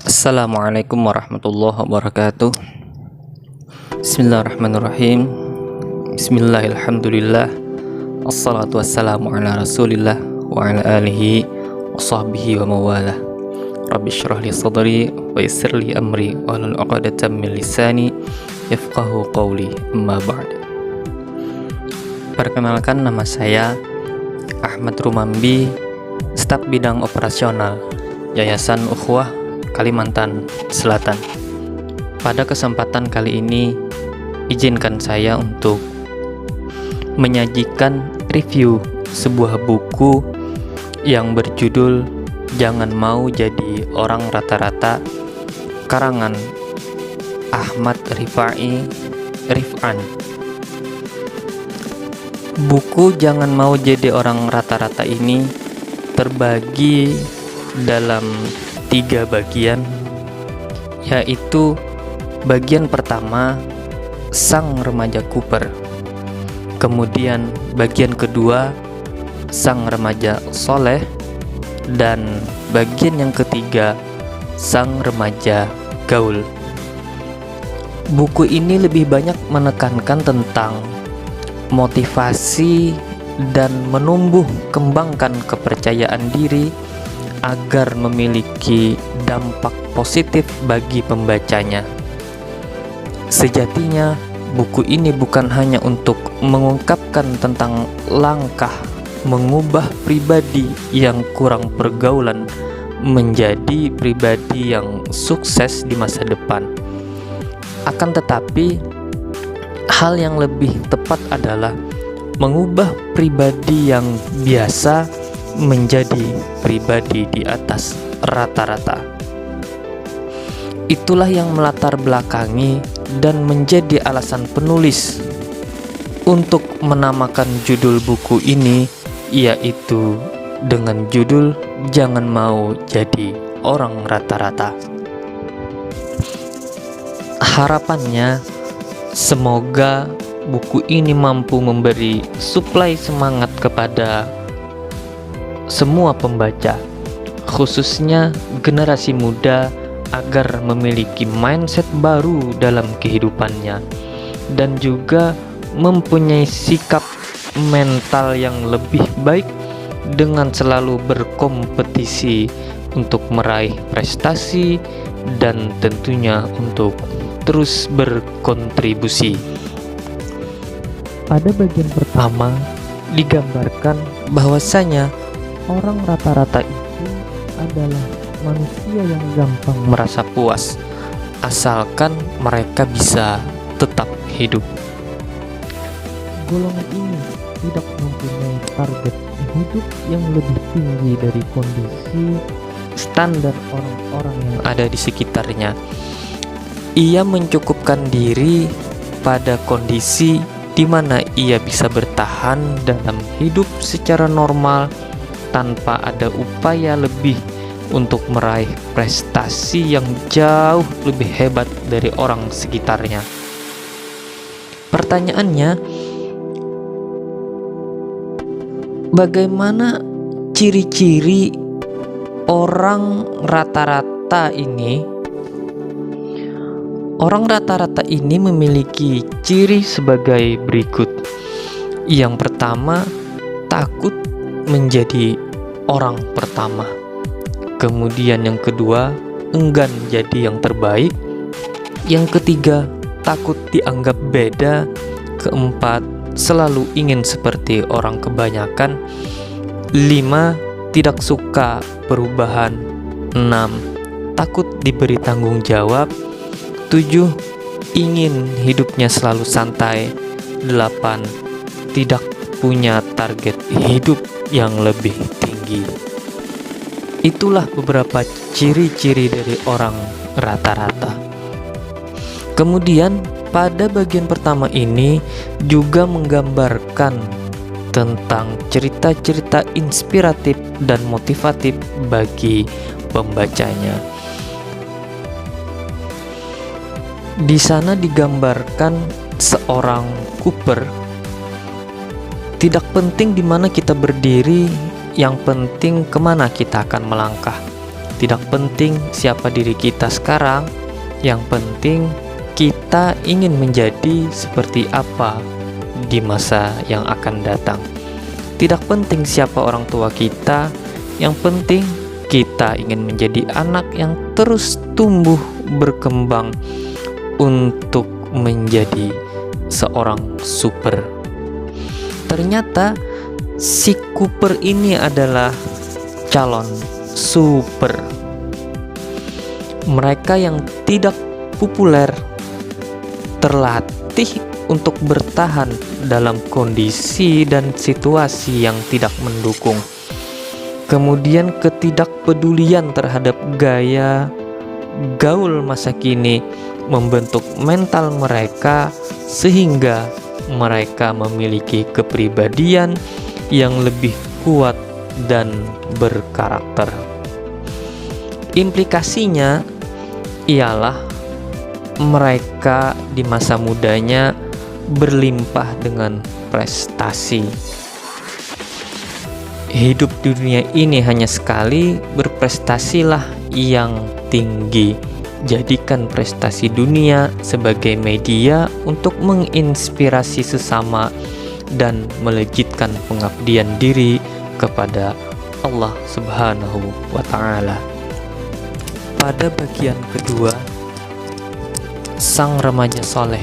Assalamualaikum warahmatullahi wabarakatuh. Bismillahirrahmanirrahim. Bismillahirrahmanirrahim. Assalatu wassalamu ala rasulillah wa ala alihi wa sahbihi wa mawalah. Rabbi syrah li sadri wa yassir li amri wa hlul 'uqdatam min lisani yafqahu qawli. Amma ba'd. Perkenalkan, nama saya Ahmad Rumambi, staf bidang operasional Yayasan Ukhuwah Kalimantan Selatan. Pada kesempatan kali ini, izinkan saya untuk menyajikan review sebuah buku yang berjudul Jangan Mau Jadi Orang Rata-Rata, karangan Ahmad Rif'an. Buku Jangan Mau Jadi Orang Rata-Rata ini terbagi dalam 3 bagian, yaitu bagian pertama, Sang Remaja Cooper, kemudian bagian kedua, Sang Remaja Soleh, dan bagian yang ketiga, Sang Remaja Gaul. Buku ini lebih banyak menekankan tentang motivasi dan menumbuh kembangkan kepercayaan diri agar memiliki dampak positif bagi pembacanya. Sejatinya, buku ini bukan hanya untuk mengungkapkan tentang langkah mengubah pribadi yang kurang pergaulan menjadi pribadi yang sukses di masa depan. Akan tetapi, hal yang lebih tepat adalah mengubah pribadi yang biasa menjadi pribadi di atas rata-rata. Itulah yang melatar belakangi dan menjadi alasan penulis untuk menamakan judul buku ini, yaitu dengan judul Jangan Mau Jadi Orang Rata-Rata. Harapannya, semoga buku ini mampu memberi suplai semangat kepada semua pembaca, khususnya generasi muda, agar memiliki mindset baru dalam kehidupannya dan juga mempunyai sikap mental yang lebih baik dengan selalu berkompetisi untuk meraih prestasi dan tentunya untuk terus berkontribusi. Pada bagian pertama digambarkan bahwasanya orang rata-rata itu adalah manusia yang gampang merasa puas asalkan mereka bisa tetap hidup. Golongan ini tidak mempunyai target hidup yang lebih tinggi dari kondisi standar orang-orang yang ada di sekitarnya. Ia mencukupkan diri pada kondisi di mana ia bisa bertahan dalam hidup secara normal tanpa ada upaya lebih untuk meraih prestasi yang jauh lebih hebat dari orang sekitarnya. Pertanyaannya, bagaimana ciri-ciri orang rata-rata ini? Orang rata-rata ini memiliki ciri sebagai berikut. Yang pertama, takut menjadi orang pertama. Kemudian yang kedua, enggan jadi yang terbaik. Yang ketiga, takut dianggap beda. Keempat, selalu ingin seperti orang kebanyakan. 5, tidak suka perubahan. 6, takut diberi tanggung jawab. 7, ingin hidupnya selalu santai. 8, tidak punya target hidup yang lebih tinggi. Itulah beberapa ciri-ciri dari orang rata-rata. Kemudian pada bagian pertama ini juga menggambarkan tentang cerita-cerita inspiratif dan motivatif bagi pembacanya. Di sana digambarkan seorang Cooper. Tidak penting di mana kita berdiri, yang penting kemana kita akan melangkah. Tidak penting siapa diri kita sekarang, yang penting kita ingin menjadi seperti apa di masa yang akan datang. Tidak penting siapa orang tua kita, yang penting kita ingin menjadi anak yang terus tumbuh berkembang untuk menjadi seorang super. Ternyata si Cooper ini adalah calon super. Mereka yang tidak populer terlatih untuk bertahan dalam kondisi dan situasi yang tidak mendukung. Kemudian ketidakpedulian terhadap gaya gaul masa kini membentuk mental mereka sehingga mereka memiliki kepribadian yang lebih kuat dan berkarakter. Implikasinya ialah mereka di masa mudanya berlimpah dengan prestasi. Hidup di dunia ini hanya sekali, berprestasilah yang tinggi. Jadikan prestasi dunia sebagai media untuk menginspirasi sesama dan melejitkan pengabdian diri kepada Allah Subhanahu wa Ta'ala. Pada bagian kedua, sang remaja soleh.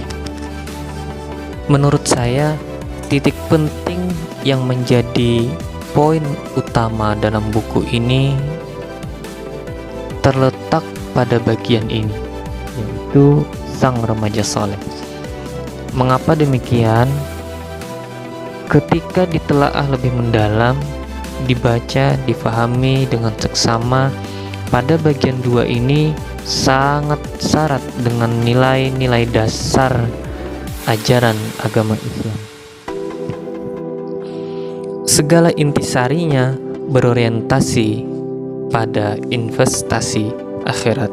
Menurut saya, titik penting yang menjadi poin utama dalam buku ini terletak pada bagian ini, yaitu sang remaja soleh. Mengapa demikian? Ketika ditelaah lebih mendalam, dibaca, difahami dengan seksama, pada bagian 2 ini sangat syarat dengan nilai-nilai dasar ajaran agama Islam. Segala intisarinya berorientasi pada investasi akhirat.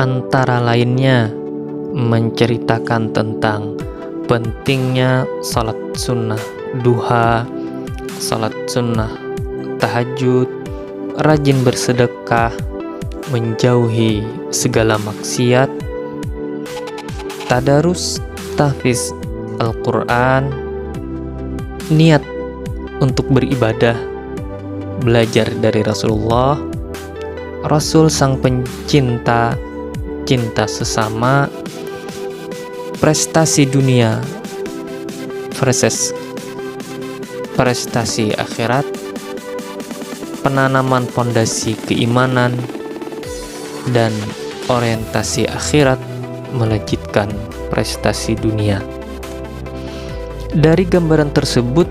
Antara lainnya menceritakan tentang pentingnya salat sunnah duha, salat sunnah tahajud, rajin bersedekah, menjauhi segala maksiat, tadarus tahfiz Al-Quran, niat untuk beribadah, belajar dari Rasulullah, Rasul sang pencinta, cinta sesama, prestasi dunia versus prestasi akhirat, penanaman fondasi keimanan, dan orientasi akhirat melejitkan prestasi dunia. Dari gambaran tersebut,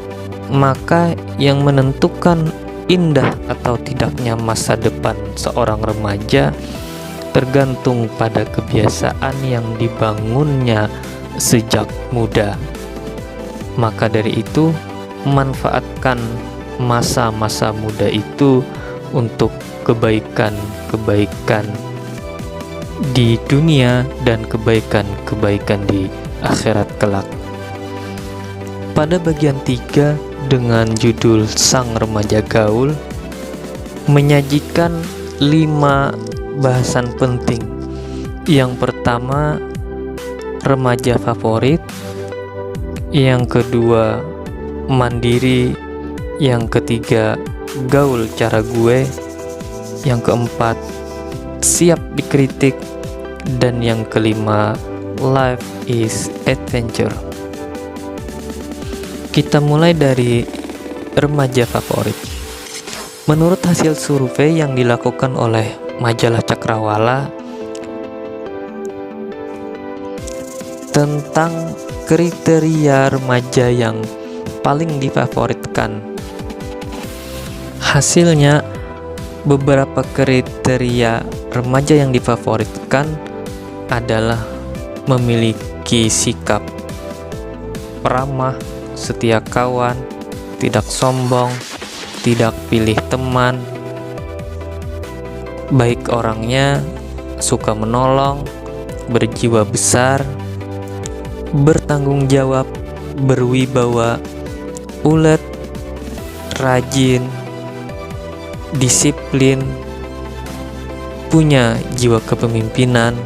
maka yang menentukan indah atau tidaknya masa depan seorang remaja tergantung pada kebiasaan yang dibangunnya sejak muda. Maka dari itu, manfaatkan masa-masa muda itu untuk kebaikan-kebaikan di dunia dan kebaikan-kebaikan di akhirat kelak. Pada bagian 3 dengan judul Sang Remaja Gaul menyajikan 5 bahasan penting. Yang pertama, remaja favorit. Yang kedua, mandiri. Yang ketiga, gaul cara gue. Yang keempat, siap dikritik. Dan yang kelima, life is adventure. Kita mulai dari remaja favorit. Menurut hasil survei yang dilakukan oleh majalah Cakrawala tentang kriteria remaja yang paling difavoritkan, hasilnya beberapa kriteria remaja yang difavoritkan adalah memiliki sikap ramah, setia kawan, tidak sombong, tidak pilih teman, baik orangnya, suka menolong, berjiwa besar, bertanggung jawab, berwibawa, ulet, rajin, disiplin, punya jiwa kepemimpinan,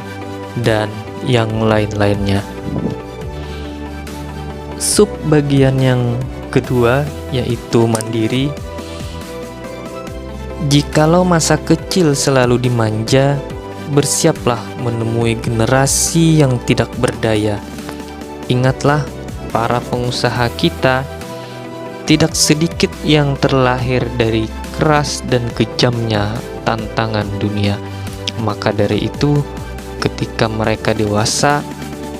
dan yang lain-lainnya. Subbagian yang kedua yaitu mandiri. Jikalau masa kecil selalu dimanja, bersiaplah menemui generasi yang tidak berdaya. Ingatlah, para pengusaha kita tidak sedikit yang terlahir dari keras dan kejamnya tantangan dunia. Maka dari itu, ketika mereka dewasa,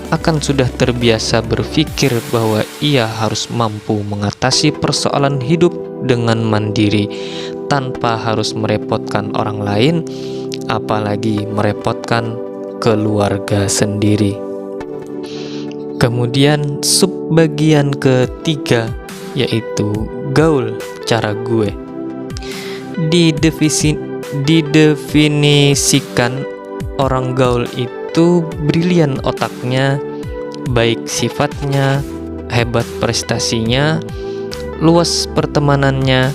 akan sudah terbiasa berpikir bahwa ia harus mampu mengatasi persoalan hidup dengan mandiri, tanpa harus merepotkan orang lain, apalagi merepotkan keluarga sendiri. Kemudian subbagian ketiga yaitu gaul cara gue. Didefinisikan orang gaul itu brilian otaknya, baik sifatnya, hebat prestasinya, luas pertemanannya,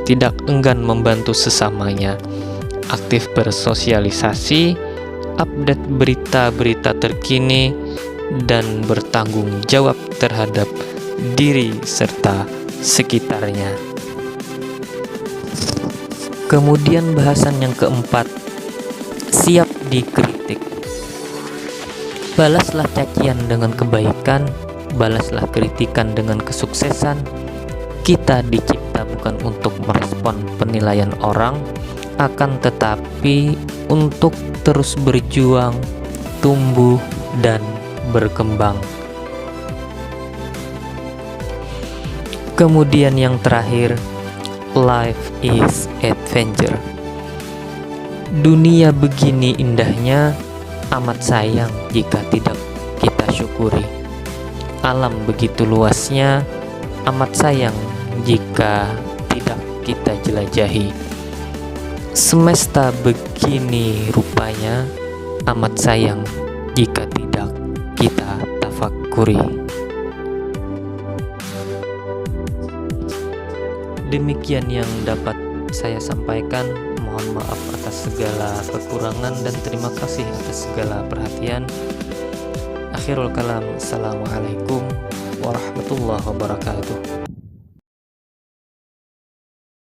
tidak enggan membantu sesamanya, aktif bersosialisasi, update berita-berita terkini, dan bertanggung jawab terhadap diri serta sekitarnya. Kemudian bahasan yang keempat, siap dikritik. Balaslah cacian dengan kebaikan, balaslah kritikan dengan kesuksesan. Kita dicipta bukan untuk merespon penilaian orang, akan tetapi untuk terus berjuang, tumbuh, dan berkembang. Kemudian yang terakhir, life is adventure. Dunia begini indahnya, amat sayang jika tidak kita syukuri. Alam begitu luasnya, amat sayang jika tidak kita jelajahi. Semesta begini rupanya, amat sayang jika tidak kita tafakuri. Demikian yang dapat saya sampaikan. Mohon maaf atas segala kekurangan dan terima kasih atas segala perhatian. Akhirul kalam, assalamualaikum warahmatullahi wabarakatuh.